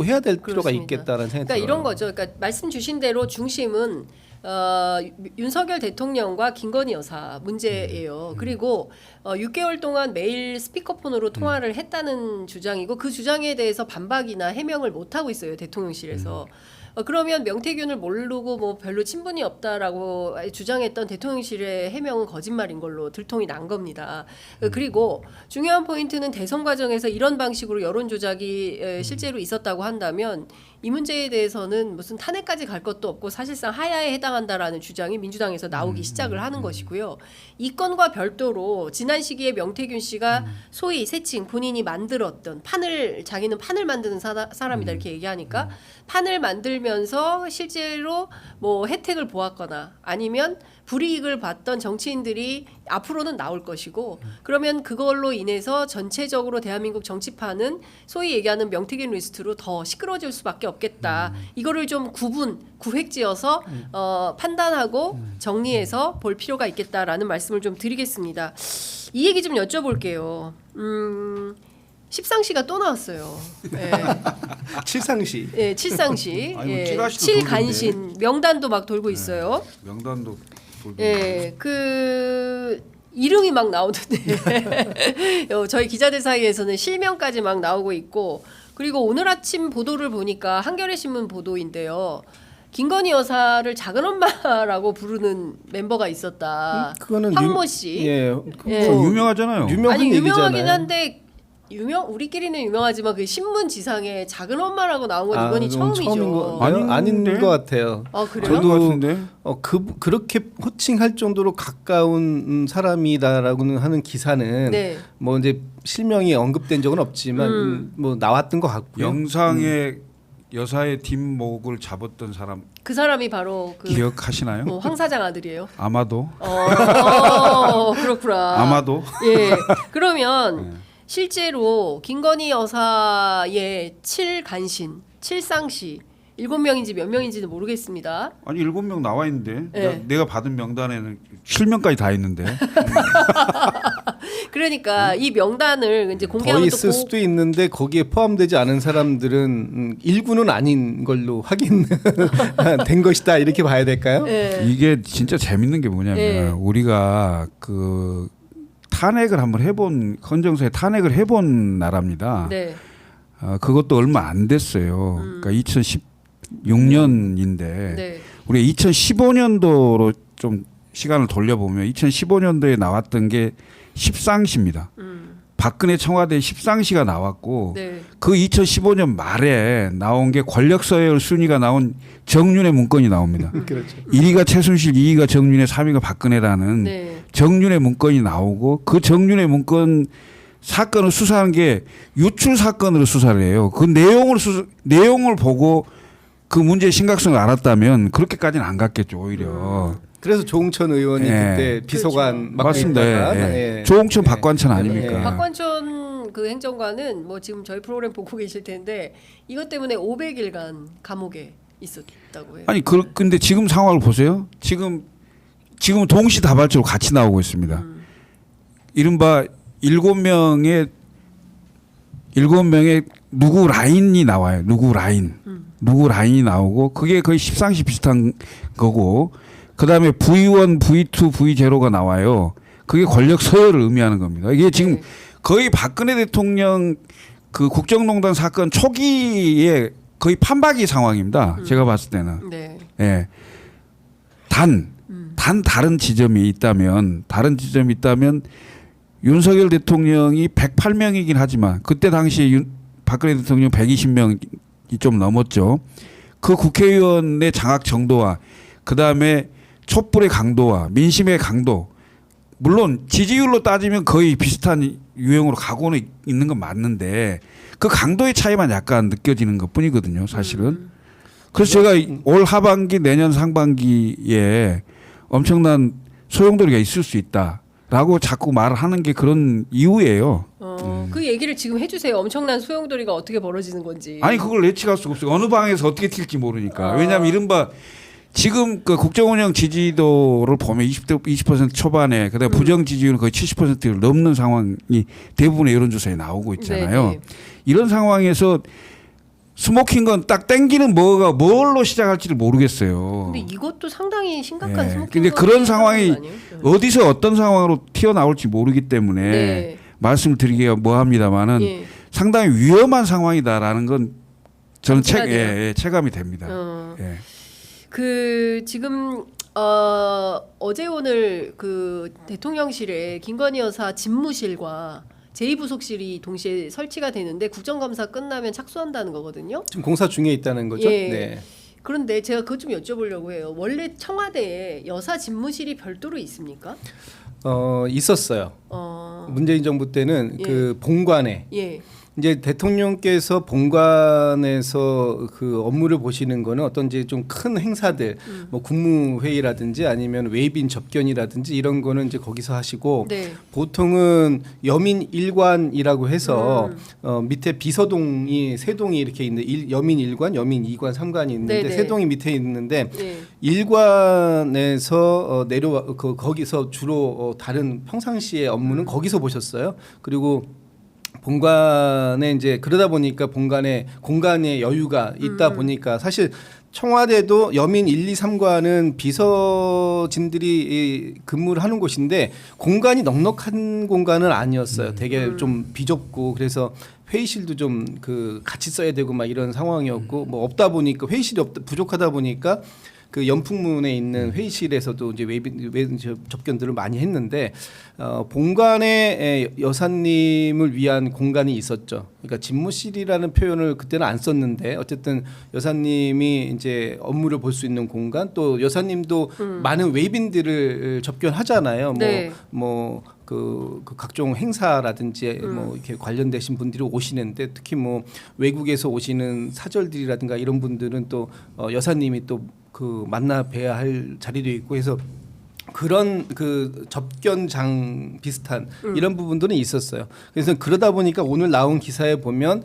해야 될 필요가 그렇습니다. 있겠다는 생각이 그러니까 들어요. 이런 거죠. 그러니까 말씀 주신 대로 중심은 윤석열 대통령과 김건희 여사 문제예요. 그리고 6개월 동안 매일 스피커폰으로 통화를 했다는 주장이고 그 주장에 대해서 반박이나 해명을 못 하고 있어요. 대통령실에서. 그러면 명태균을 모르고 뭐 별로 친분이 없다라고 주장했던 대통령실의 해명은 거짓말인 걸로 들통이 난 겁니다. 그리고 중요한 포인트는 대선 과정에서 이런 방식으로 여론 조작이 실제로 있었다고 한다면 이 문제에 대해서는 무슨 탄핵까지 갈 것도 없고 사실상 하야에 해당한다라는 주장이 민주당에서 나오기 시작을 하는 것이고요. 이 건과 별도로 지난 시기에 명태균 씨가 소위 새칭 본인이 만들었던 자기는 판을 만드는 사람이다 이렇게 얘기하니까 판을 만들면서 실제로 뭐 혜택을 보았거나 아니면 불이익을 봤던 정치인들이 앞으로는 나올 것이고 그러면 그걸로 인해서 전체적으로 대한민국 정치판은 소위 얘기하는 명태균 리스트로 더 시끄러워질 수밖에 없겠다. 이거를 좀 구획지어서 판단하고 정리해서 볼 필요가 있겠다라는 말씀을 좀 드리겠습니다. 이 얘기 좀 여쭤볼게요. 십상시가 또 나왔어요. 예. 칠상시. 예, 칠상시. 아이고, 예, 찌라시도 칠간신 명단도 막 돌고 있어요. 명단도 돌고 예, 그 이름이 막 나오는데 저희 기자들 사이에서는 실명까지 막 나오고 있고 그리고 오늘 아침 보도를 보니까 한겨레 신문 보도인데요. 김건희 여사를 작은 엄마라고 부르는 멤버가 있었다. 그거는 황모 씨. 예. 예. 유명하잖아요. 유명한 아니 유명하긴 얘기잖아요. 한데 우리끼리는 유명하지만 그 신문 지상에 작은 엄마라고 나온 건 이번이 그건 처음이죠. 처음인 거 아닌데? 아닌 것 같아요. 아 그래요? 저도 같은데. 그렇게 호칭할 정도로 가까운 사람이다라고는 하는 기사는 네. 뭐 이제 실명이 언급된 적은 없지만 뭐 나왔던 것 같고요. 영상에 여사의 뒷목을 잡았던 사람 그 사람이 바로 그 기억하시나요? 황 사장 아들이에요. 아마도. 그렇구나. 아마도. 예. 그러면 실제로 김건희 여사의 칠간신, 칠상시 7명인지 몇 명인지는 모르겠습니다. 아니 7명 나와 있는데 네. 내가 받은 명단에는 실명까지 다 있는데. 그러니까 이 명단을 이제 더 공개하면 있을 수도 있는데 거기에 포함되지 않은 사람들은 일부는 아닌 걸로 확인된 것이다 이렇게 봐야 될까요? 예. 이게 진짜 재밌는 게 뭐냐면 네. 우리가 그 탄핵을 한번 해본 헌정사에 탄핵을 해본 나라입니다. 네. 그것도 얼마 안 됐어요. 그러니까 2016년인데 네. 우리가 2015년도로 좀 시간을 돌려보면 2015년도에 나왔던 게 십상시입니다. 박근혜 청와대 십상시가 나왔고 네. 그 2015년 말에 나온 게 권력서열 순위가 나온 정윤의 문건이 나옵니다. 그렇죠. 1위가 최순실, 2위가 정윤회, 3위가 박근혜라는 네. 정윤의 문건이 나오고 그 정윤의 문건 사건을 수사한 게 유출 사건으로 수사를 해요. 그 내용을 보고 그 문제의 심각성을 알았다면 그렇게까지는 안 갔겠죠 오히려. 그래서 조홍천 의원이 예. 그때 비서관 맡고 맞습니다. 있다가 예. 조홍천 박관천 아닙니까? 예. 박관천 그 행정관은 뭐 지금 저희 프로그램 보고 계실 텐데 이것 때문에 500일간 감옥에 있었다고 해요. 아니 근데 지금 상황을 보세요. 지금 동시다발적으로 같이 나오고 있습니다. 이른바 7명의 누구 라인이 나와요. 누구 라인이 나오고 그게 거의 십상시 비슷한 거고 그다음에 V1, V2, V0가 나와요. 그게 권력 서열을 의미하는 겁니다. 이게 지금 네. 거의 박근혜 대통령 그 국정농단 사건 초기에 거의 판박이 상황입니다. 제가 봤을 때는. 네. 예. 단 다른 지점이 있다면 윤석열 대통령이 108명이긴 하지만 그때 당시에 박근혜 대통령 120명이 좀 넘었죠. 그 국회의원의 장악 정도와 그다음에 촛불의 강도와 민심의 강도 물론 지지율로 따지면 거의 비슷한 유형으로 가고는 있는 건 맞는데 그 강도의 차이만 약간 느껴지는 것뿐이거든요. 사실은. 그래서 제가 올 하반기 내년 상반기에 엄청난 소용돌이가 있을 수 있다라고 자꾸 말을 하는 게 그런 이유예요. 그 얘기를 지금 해주세요. 엄청난 소용돌이가 어떻게 벌어지는 건지. 아니 그걸 예측할 수가 없어요. 어느 방에서 어떻게 튈지 모르니까. 왜냐하면 이른바 지금 그 국정운영 지지도를 보면 20% 초반에 그다음에 부정 지지율은 거의 70%를 넘는 상황이 대부분의 여론조사에 나오고 있잖아요. 네네. 이런 상황에서 스모킹 건 딱 땡기는 뭐가 뭘로 시작할지를 모르겠어요. 근데 이것도 상당히 심각한 예. 스모킹. 근데 그런 상황이 아니에요? 네. 어디서 어떤 상황으로 튀어나올지 모르기 때문에 네. 말씀을 드리기가 뭐합니다만은 예. 상당히 위험한 상황이다라는 건 저는 감지가 체감이 됩니다. 어. 예. 지금 어제 오늘 그 대통령실에 김건희 여사 집무실과 제2부속실이 동시에 설치가 되는데 국정감사 끝나면 착수한다는 거거든요. 지금 공사 중에 있다는 거죠. 예. 네. 그런데 제가 그것 좀 여쭤보려고 해요. 원래 청와대에 여사 집무실이 별도로 있습니까? 있었어요. 문재인 정부 때는 예. 그 본관에 예. 이제 대통령께서 본관에서 그 업무를 보시는 거는 어떤 이제 좀 큰 행사들, 뭐 국무회의라든지 아니면 외빈 접견이라든지 이런 거는 이제 거기서 하시고 네. 보통은 여민 일관이라고 해서 밑에 비서동이 세 동이 이렇게 있는데 여민 1관, 여민 2관, 3관이 있는데 네네. 세 동이 밑에 있는데 예. 일관에서 내려와 거기서 주로 다른 평상시의 업무는 거기서 보셨어요. 그리고 본관에 이제 그러다 보니까 본관에 공간의 여유가 있다 보니까 사실 청와대도 여민 1, 2, 3관은 비서진들이 근무를 하는 곳인데 공간이 넉넉한 공간은 아니었어요. 되게 좀 비좁고 그래서 회의실도 좀 그 같이 써야 되고 막 이런 상황이었고 뭐 없다 보니까 회의실이 부족하다 보니까 그 연풍문에 있는 회의실에서도 이제 외빈 접견들을 많이 했는데 본관에 여사님을 위한 공간이 있었죠. 그러니까 집무실이라는 표현을 그때는 안 썼는데 어쨌든 여사님이 이제 업무를 볼 수 있는 공간 또 여사님도 많은 외빈들을 접견하잖아요. 네. 그 각종 행사라든지 뭐 이렇게 관련되신 분들이 오시는데 특히 뭐 외국에서 오시는 사절들이라든가 이런 분들은 또 여사님이 또 그 만나 뵈야 할 자리도 있고 해서 그런 그 접견장 비슷한 이런 부분들은 있었어요. 그래서 그러다 보니까 오늘 나온 기사에 보면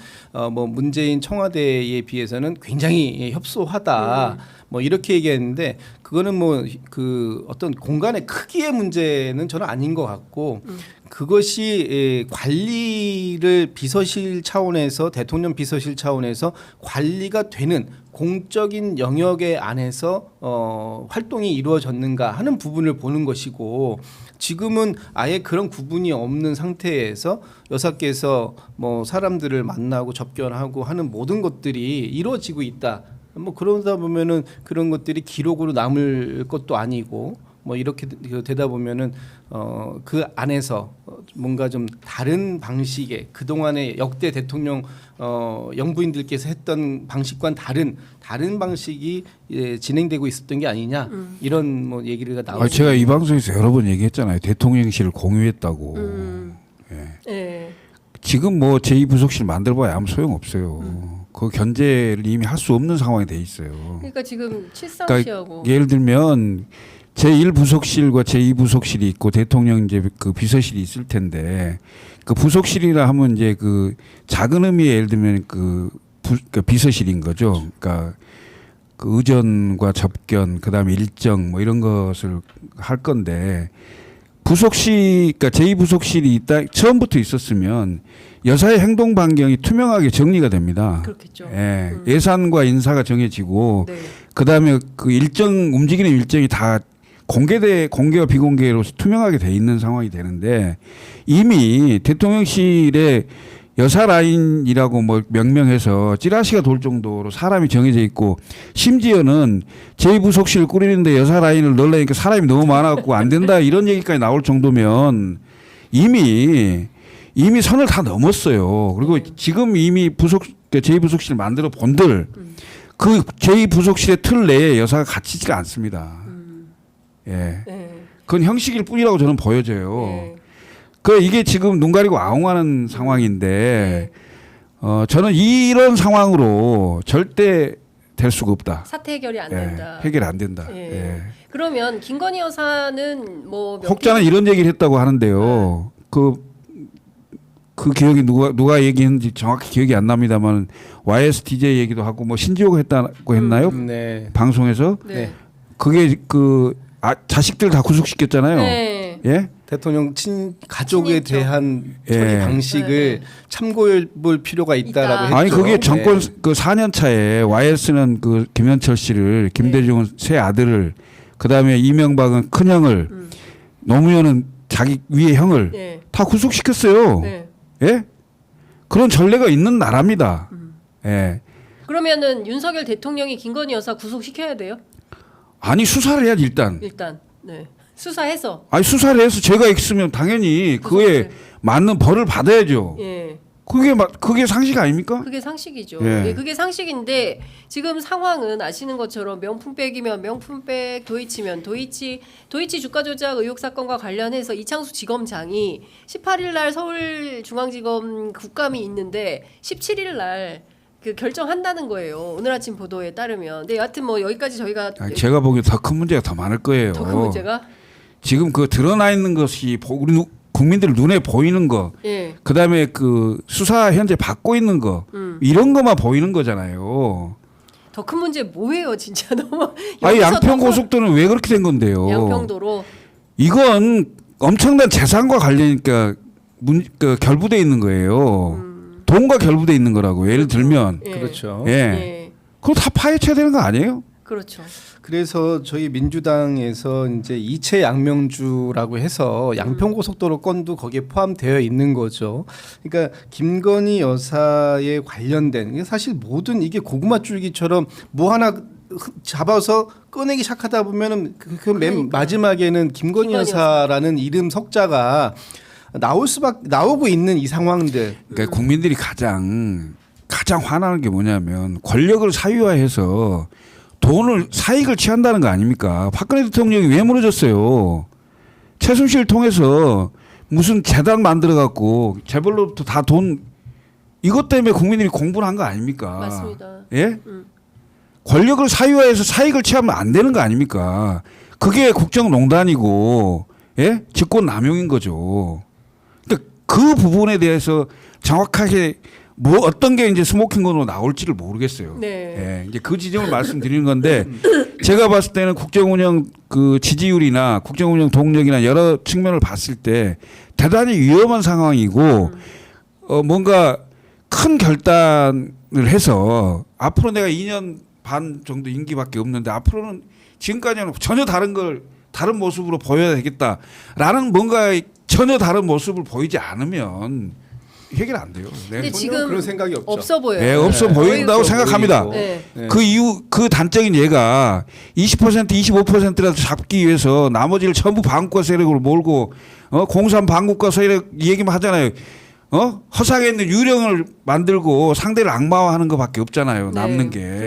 뭐 문재인 청와대에 비해서는 굉장히 협소하다. 뭐 이렇게 얘기했는데 그거는 뭐 그 어떤 공간의 크기의 문제는 저는 아닌 것 같고 그것이 관리를 비서실 차원에서 대통령 비서실 차원에서 관리가 되는 공적인 영역의 안에서 활동이 이루어졌는가 하는 부분을 보는 것이고 지금은 아예 그런 구분이 없는 상태에서 여사께서 뭐 사람들을 만나고 접견하고 하는 모든 것들이 이루어지고 있다. 뭐 그러다 보면은 그런 것들이 기록으로 남을 것도 아니고 뭐 이렇게 되다 보면은 그 안에서 뭔가 좀 다른 방식의 그 동안의 역대 대통령 영부인들께서 했던 방식과는 다른 방식이 진행되고 있었던 게 아니냐 이런 뭐 얘기가 나오고 제가 이 방송에서 여러 번 얘기했잖아요. 대통령실을 공유했다고. 예. 지금 뭐 제2부속실 만들어봐야 아무 소용 없어요. 그 견제를 이미 할 수 없는 상황이 돼 있어요. 그러니까 지금 칠상시하고 예를 들면 제1부속실과 제2부속실이 있고 대통령 이제 그 비서실이 있을 텐데 그 부속실이라 하면 이제 그 작은 의미의 예를 들면 그 비서실인 거죠. 그러니까 그 의전과 접견 그다음에 일정 뭐 이런 것을 할 건데 부속실 그러니까 제2부속실이 있다 처음부터 있었으면 여사의 행동 반경이 투명하게 정리가 됩니다. 그렇겠죠. 예, 예산과 인사가 정해지고 네. 그다음에 그 일정 움직이는 일정이 다 공개와 비공개로 투명하게 돼 있는 상황이 되는데 이미 대통령실에 여사 라인이라고 뭐 명명해서 찌라시가 돌 정도로 사람이 정해져 있고 심지어는 제2부속실을 꾸리는데 여사 라인을 넣으려니까 사람이 너무 많아갖고 안 된다 이런 얘기까지 나올 정도면 이미 선을 다 넘었어요. 그리고 지금 이미 제2부속실 만들어 본들 그 제2부속실의 틀 내에 여사가 갇히지가 않습니다. 예. 네. 그건 형식일 뿐이라고 저는 보여져요. 네. 이게 지금 눈 가리고 아웅하는 상황인데 저는 이런 상황으로 절대 될 수가 없다. 사태 해결이 안 예, 된다. 해결 안 된다. 예. 예. 그러면 김건희 여사는 뭐 혹자는 이런 얘기를 했다고 하는데요. 그 기억이 누가 얘기했는지 정확히 기억이 안 납니다만 YSTJ 얘기도 하고 뭐 신지호가 했다고 했나요? 네. 방송에서 네. 그게 자식들 다 구속시켰잖아요. 네. 예? 대통령 친 가족에 친인척. 대한 예. 처리 방식을 네. 참고해 볼 필요가 있다라고 있다. 했죠. 아니 그게 정권 네. 그 4년 차에 YS는 그 김현철 씨를 김대중은 새 아들을 그다음에 이명박은 큰 형을 노무현은 자기 위의 형을 네. 다 구속시켰어요. 네. 예? 그런 전례가 있는 나라입니다. 예. 그러면은 윤석열 대통령이 김건희 여사 구속시켜야 돼요? 아니 수사를 해야지 일단. 일단 네. 수사해서 아니 수사를 해서 죄가 있으면 당연히 그에 맞는 벌을 받아야죠. 예. 그게 상식 아닙니까? 그게 상식이죠. 예. 예, 그게 상식인데 지금 상황은 아시는 것처럼 명품백이면 명품백, 도이치면 도이치 주가 조작 의혹 사건과 관련해서 이창수 지검장이 18일 날 서울중앙지검 국감이 있는데 17일 날 그 결정한다는 거예요. 오늘 아침 보도에 따르면. 근데 여하튼 뭐 여기까지 저희가 아니, 제가 보기엔 더 큰 문제가 더 많을 거예요. 더 큰 문제가 지금 그 드러나 있는 것이 우리 국민들 눈에 보이는 거, 예. 그다음에 그 수사 현재 받고 있는 거 이런 것만 보이는 거잖아요. 더 큰 문제 뭐예요, 진짜 너무. 아니 여기서 양평 더 고속도로는 왜 그렇게 된 건데요? 양평도로 이건 엄청난 재산과 관련이니까 결부돼 있는 거예요. 돈과 결부돼 있는 거라고. 예를 들면 예. 그렇죠. 예. 예. 그거 다 파헤쳐야 되는 거 아니에요? 그렇죠. 그래서 저희 민주당에서 이제 이채 양명주라고 해서 양평고속도로 건도 거기에 포함되어 있는 거죠. 그러니까 김건희 여사에 관련된 사실 모든 이게 고구마 줄기처럼 뭐 하나 잡아서 꺼내기 시작하다 보면은 맨 그러니까. 마지막에는 김건희 김건희 여사라는 이름 석자가 나오고 있는 이 상황들. 그러니까 국민들이 가장 화나는 게 뭐냐면 권력을 사유화해서 사익을 취한다는 거 아닙니까? 박근혜 대통령이 왜 무너졌어요? 최순실을 통해서 무슨 재단 만들어 갖고 재벌로부터 다 돈 이것 때문에 국민들이 공분을 한 거 아닙니까? 맞습니다. 예? 권력을 사유화해서 사익을 취하면 안 되는 거 아닙니까? 그게 국정농단이고 예? 직권남용인 거죠. 그러니까 그 부분에 대해서 정확하게 뭐 어떤 게 이제 스모킹건으로 나올지를 모르겠어요. 네. 예, 이제 그 지점을 말씀드리는 건데 제가 봤을 때는 국정운영 그 지지율이나 국정운영 동력이나 여러 측면을 봤을 때 대단히 위험한 상황이고 뭔가 큰 결단을 해서 앞으로 내가 2년 반 정도 임기밖에 없는데 앞으로는 지금까지는 전혀 다른 모습으로 보여야 되겠다라는 뭔가 전혀 다른 모습을 보이지 않으면 해결 안 돼요. 네. 근데 전혀 지금 그런 생각이 없죠. 없어 보여요. 네, 없어 네. 보인다고 없어 생각합니다. 보이고. 네. 네. 그 이유 그 단적인 예가 20% 25%라도 잡기 위해서 나머지를 전부 반국가 세력으로 몰고 공산 반국가 세력 이 얘기만 하잖아요. 허상에 있는 유령을 만들고 상대를 악마화하는 것밖에 없잖아요. 남는 네. 게.